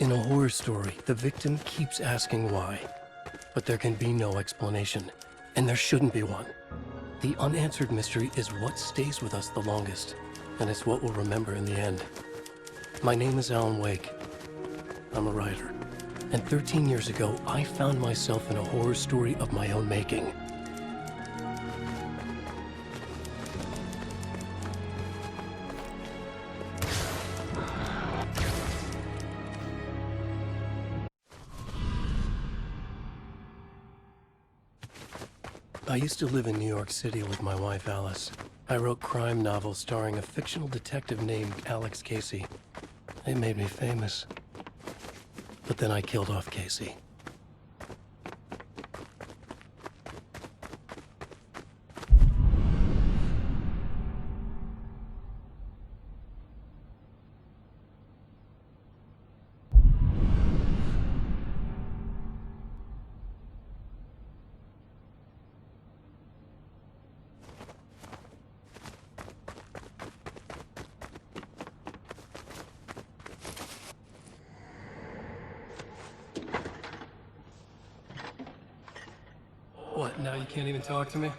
In a horror story, the victim keeps asking why, but there can be no explanation, and there shouldn't be one. The unanswered mystery is what stays with us the longest, and it's what we'll remember in the end. My name is Alan Wake. I'm a writer, and 13 years ago, I found myself in a horror story of my own making. I used to live in New York City with my wife, Alice. I wrote crime novels starring a fictional detective named Alex Casey. They made me famous. But then I killed off Casey. What, now you can't even talk to me?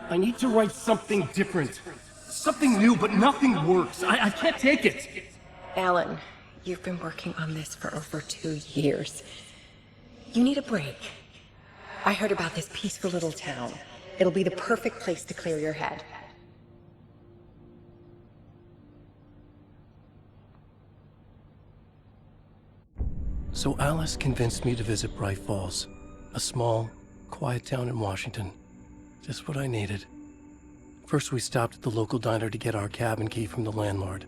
I need to write something different. Something new, but nothing works. I can't take it. Alan, you've been working on this for over 2 years. You need a break. I heard about this peaceful little town. It'll be the perfect place to clear your head. So Alice convinced me to visit Bright Falls, a small, quiet town in Washington. Just what I needed. First, we stopped at the local diner to get our cabin key from the landlord.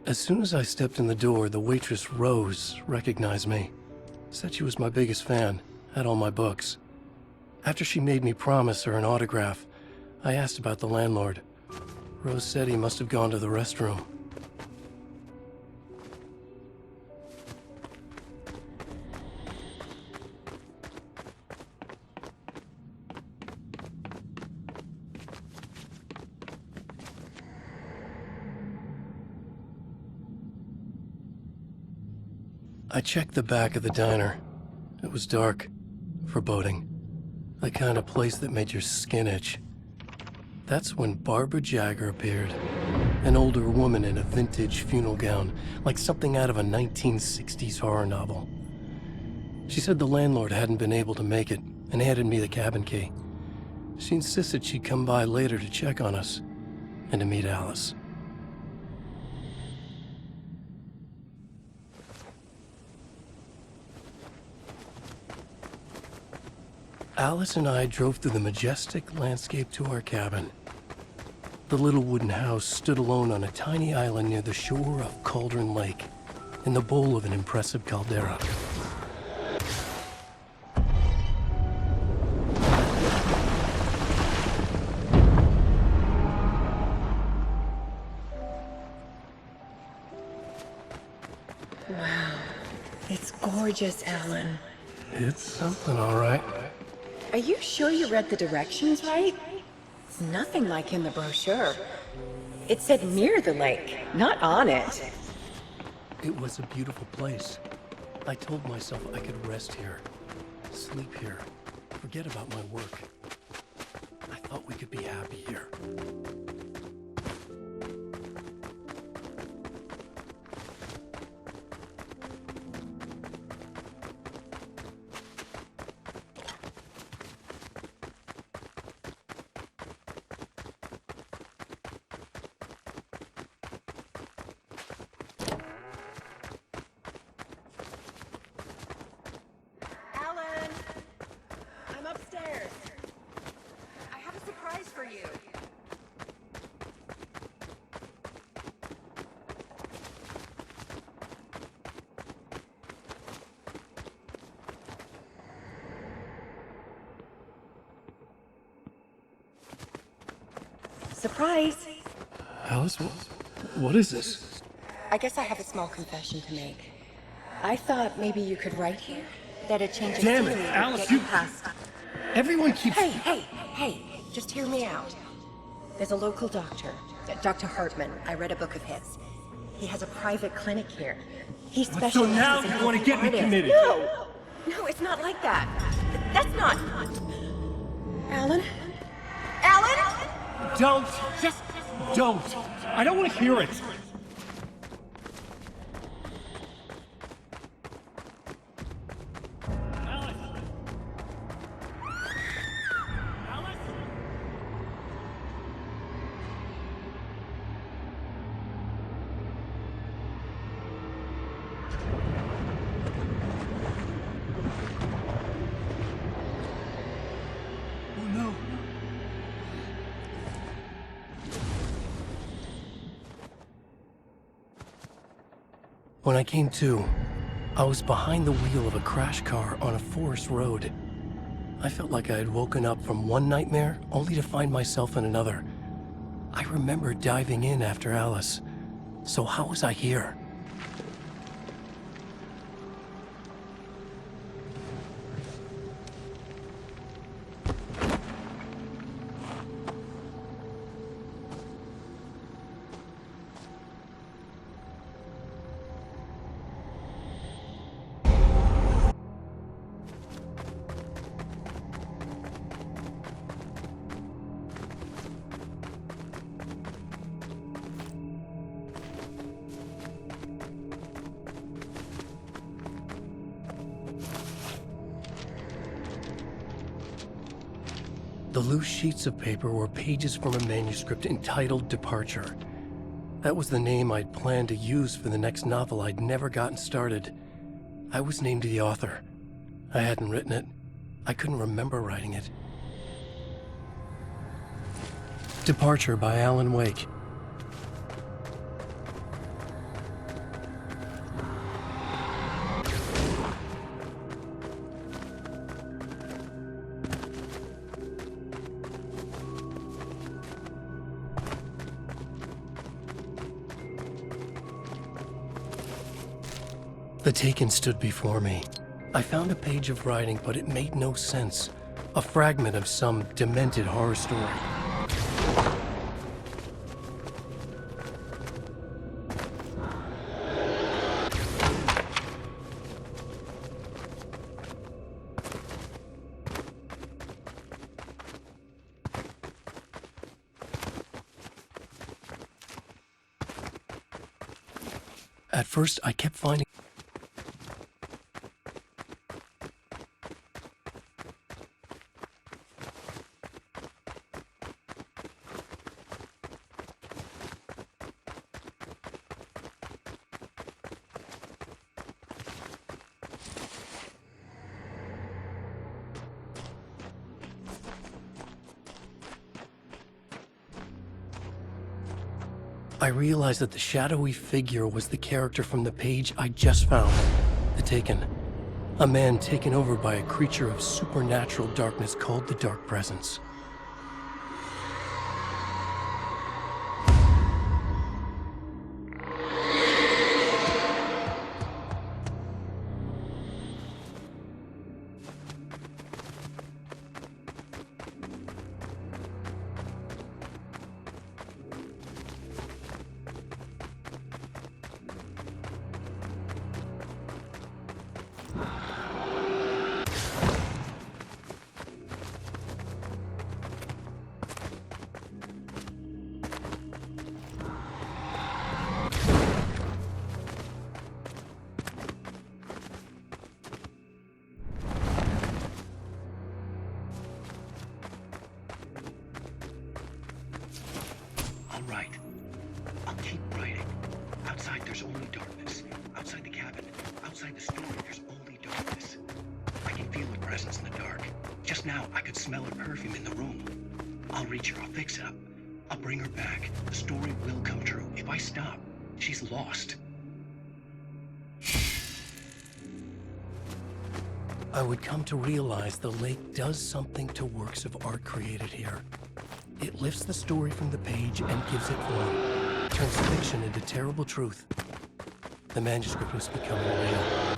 As soon as I stepped in the door, the waitress, Rose, recognized me. Said she was my biggest fan, had all my books. After she made me promise her an autograph, I asked about the landlord. Rose said he must have gone to the restroom. I checked the back of the diner. It was dark, foreboding. The kind of place that made your skin itch. That's when Barbara Jagger appeared. An older woman in a vintage funeral gown, like something out of a 1960s horror novel. She said the landlord hadn't been able to make it and handed me the cabin key. She insisted she'd come by later to check on us and to meet Alice. Alice and I drove through the majestic landscape to our cabin. The little wooden house stood alone on a tiny island near the shore of Cauldron Lake, in the bowl of an impressive caldera. Wow, it's gorgeous, Alan. It's something, all right. Are you sure you read the directions right? It's nothing like in the brochure. It said near the lake, not on it. It was a beautiful place. I told myself I could rest here, sleep here, forget about my work. I thought we could be happy here. Surprise! Alice, what is this? I guess I have a small confession to make. I thought maybe you could write here. That a change of Damn it, scenery would Alice, get you- past. Everyone keeps... Hey, just hear me out. There's a local doctor, Dr. Hartman. I read a book of his. He has a private clinic here. He specializes So now in you want to get me artists. committed? No, it's not like that. That's not... Alan? Alan? Don't! Just don't! I don't want to hear it! Oh no! When I came to, I was behind the wheel of a crash car on a forest road. I felt like I had woken up from one nightmare only to find myself in another. I remember diving in after Alice. So how was I here? The loose sheets of paper were pages from a manuscript entitled Departure. That was the name I'd planned to use for the next novel I'd never gotten started. I was named the author. I hadn't written it. I couldn't remember writing it. Departure by Alan Wake. The Taken stood before me. I found a page of writing, but it made no sense. A fragment of some demented horror story. At first, I kept finding... I realized that the shadowy figure was the character from the page I just found. The Taken. A man taken over by a creature of supernatural darkness called the Dark Presence. Right. I'll keep writing. Outside there's only darkness. Outside the cabin, outside the story, there's only darkness. I can feel a presence in the dark. Just now, I could smell her perfume in the room. I'll reach her, I'll fix it up. I'll bring her back. The story will come true. If I stop, she's lost. I would come to realize the lake does something to works of art created here. It lifts the story from the page and gives it form, turns fiction into terrible truth. The manuscript was becoming real.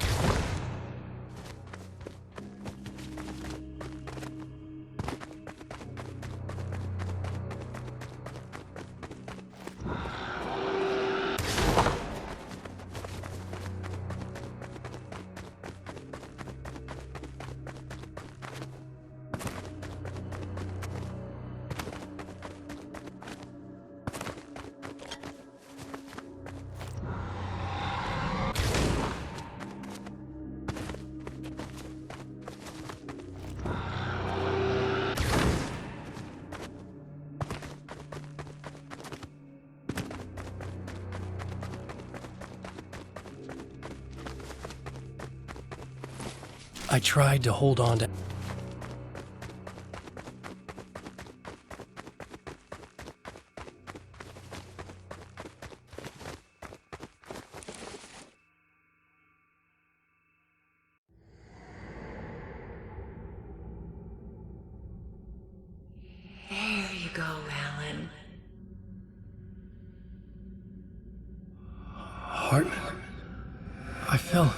I tried to hold on to... There you go, Alan. Hartman? I fell...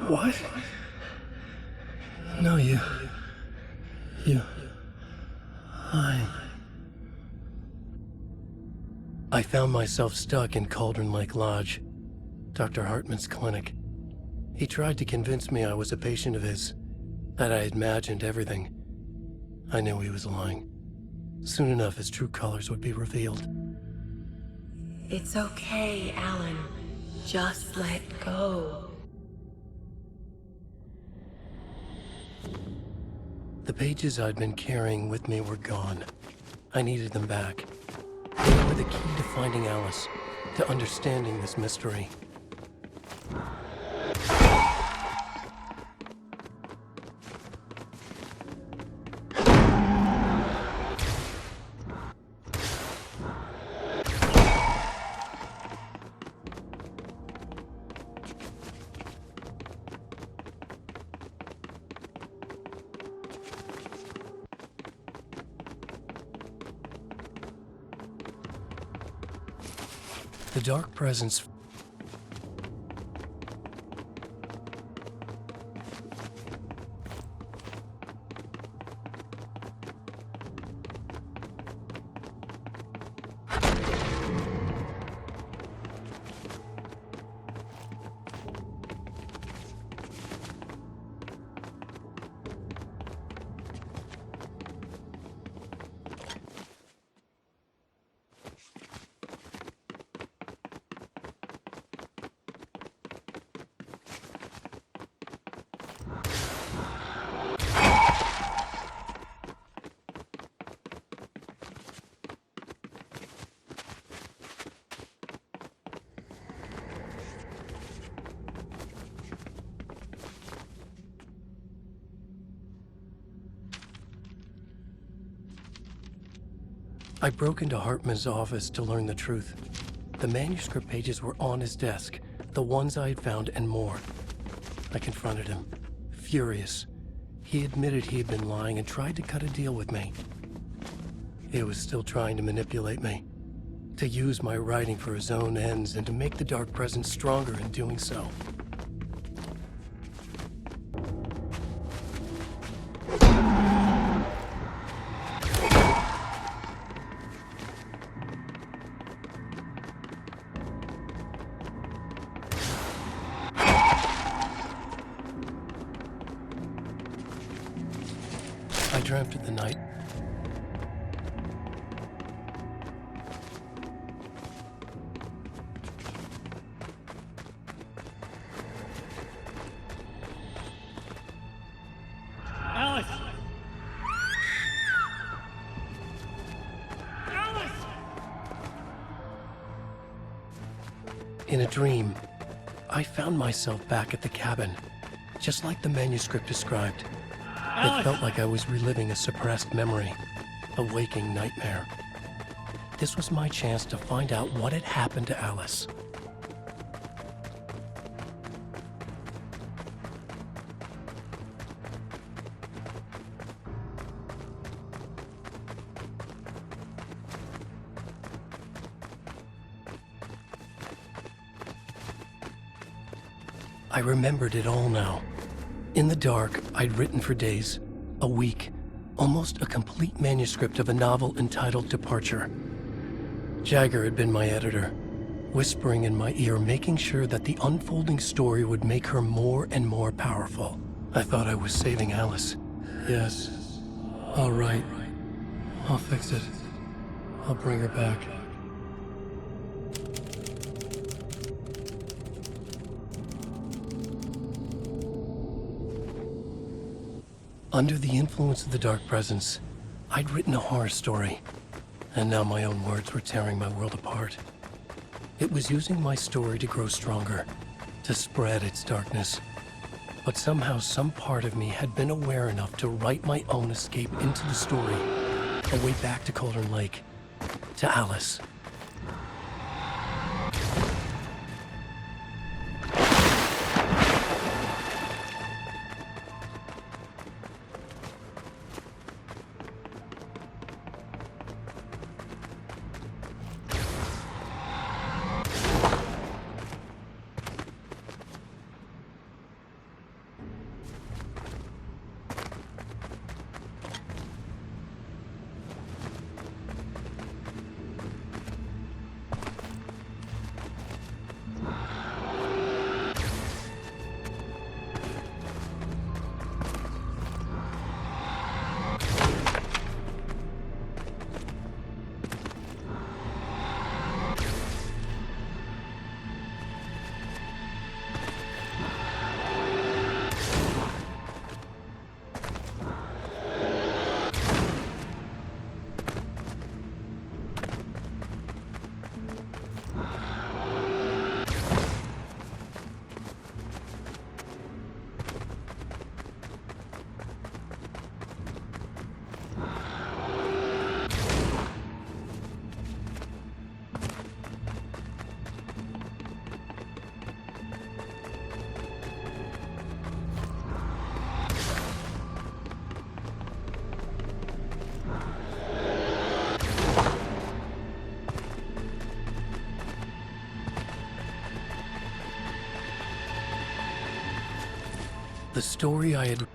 What? No, you... I found myself stuck in Cauldron Lake Lodge, Dr. Hartman's clinic. He tried to convince me I was a patient of his, that I had imagined everything. I knew he was lying. Soon enough, his true colors would be revealed. It's okay, Alan. Just let go. The pages I'd been carrying with me were gone. I needed them back. They were the key to finding Alice, to understanding this mystery. The dark presence... I broke into Hartman's office to learn the truth. The manuscript pages were on his desk, the ones I had found and more. I confronted him, furious. He admitted he had been lying and tried to cut a deal with me. He was still trying to manipulate me, to use my writing for his own ends and to make the dark presence stronger in doing so. I dreamt of the night. Alice! Alice! In a dream, I found myself back at the cabin, just like the manuscript described. It felt like I was reliving a suppressed memory, a waking nightmare. This was my chance to find out what had happened to Alice. I remembered it all now. In the dark, I'd written for days, a week, almost a complete manuscript of a novel entitled Departure. Jagger had been my editor, whispering in my ear, making sure that the unfolding story would make her more and more powerful. I thought I was saving Alice. Yes. All right. I'll fix it. I'll bring her back. Under the influence of the dark presence, I'd written a horror story, and now my own words were tearing my world apart. It was using my story to grow stronger, to spread its darkness. But somehow some part of me had been aware enough to write my own escape into the story, a way back to Cauldron Lake, to Alice. The story I had...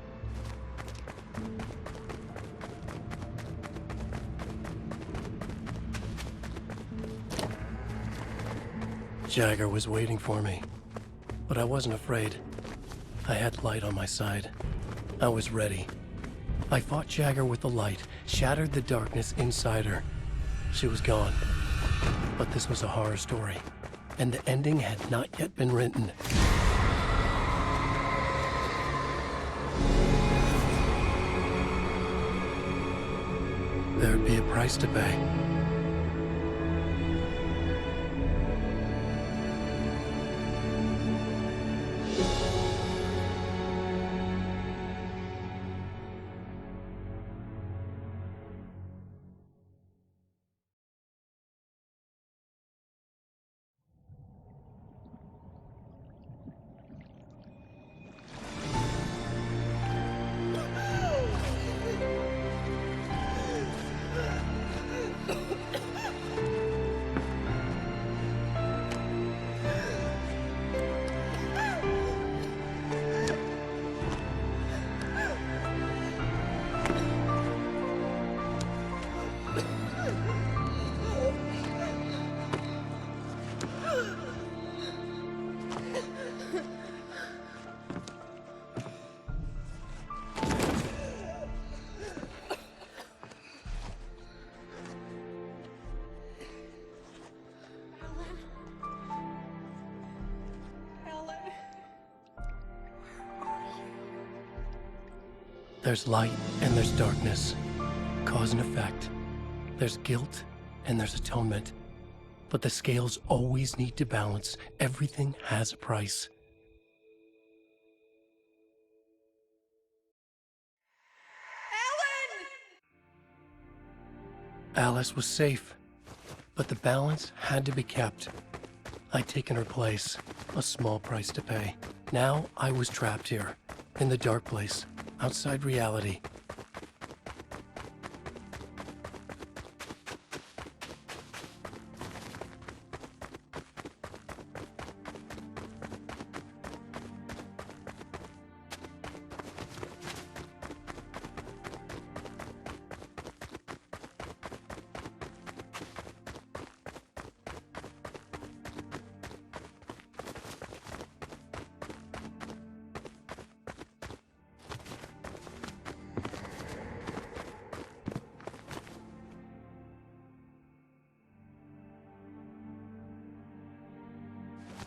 Jagger was waiting for me, but I wasn't afraid. I had light on my side. I was ready. I fought Jagger with the light, shattered the darkness inside her. She was gone. But this was a horror story, and the ending had not yet been written. There'd be a price to pay. There's light and there's darkness, cause and effect. There's guilt and there's atonement. But the scales always need to balance. Everything has a price. Alice was safe, but the balance had to be kept. I'd taken her place, a small price to pay. Now I was trapped here, in the dark place, outside reality.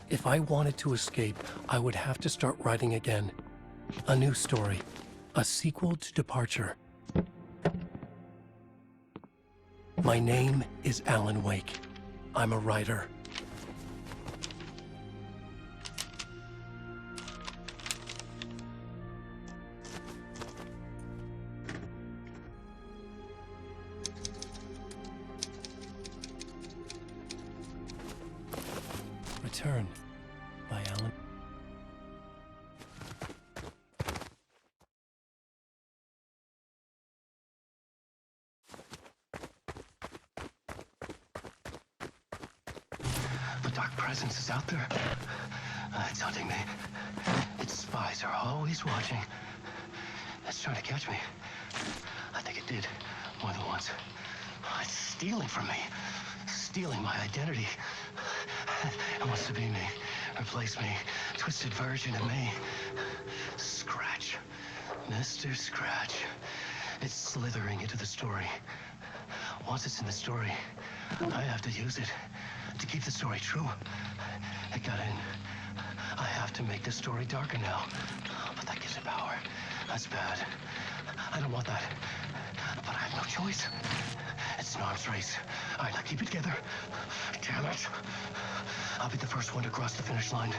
If I wanted to escape, I would have to start writing again. A new story. A sequel to Departure. My name is Alan Wake. I'm a writer. Return by Alan. The dark presence is out there. It's hunting me. Its spies are always watching. It's trying to catch me. I think it did more than once. It's stealing from me. Stealing my identity. It wants to be me. Replace me. Twisted version of me. Scratch. Mr. Scratch. It's slithering into the story. Once it's in the story, I have to use it to keep the story true. It got in. I have to make the story darker now. But that gives it power. That's bad. I don't want that. But I have no choice. It's an arms race. All right, now keep it together. Damn it. I'll be the first one to cross the finish line.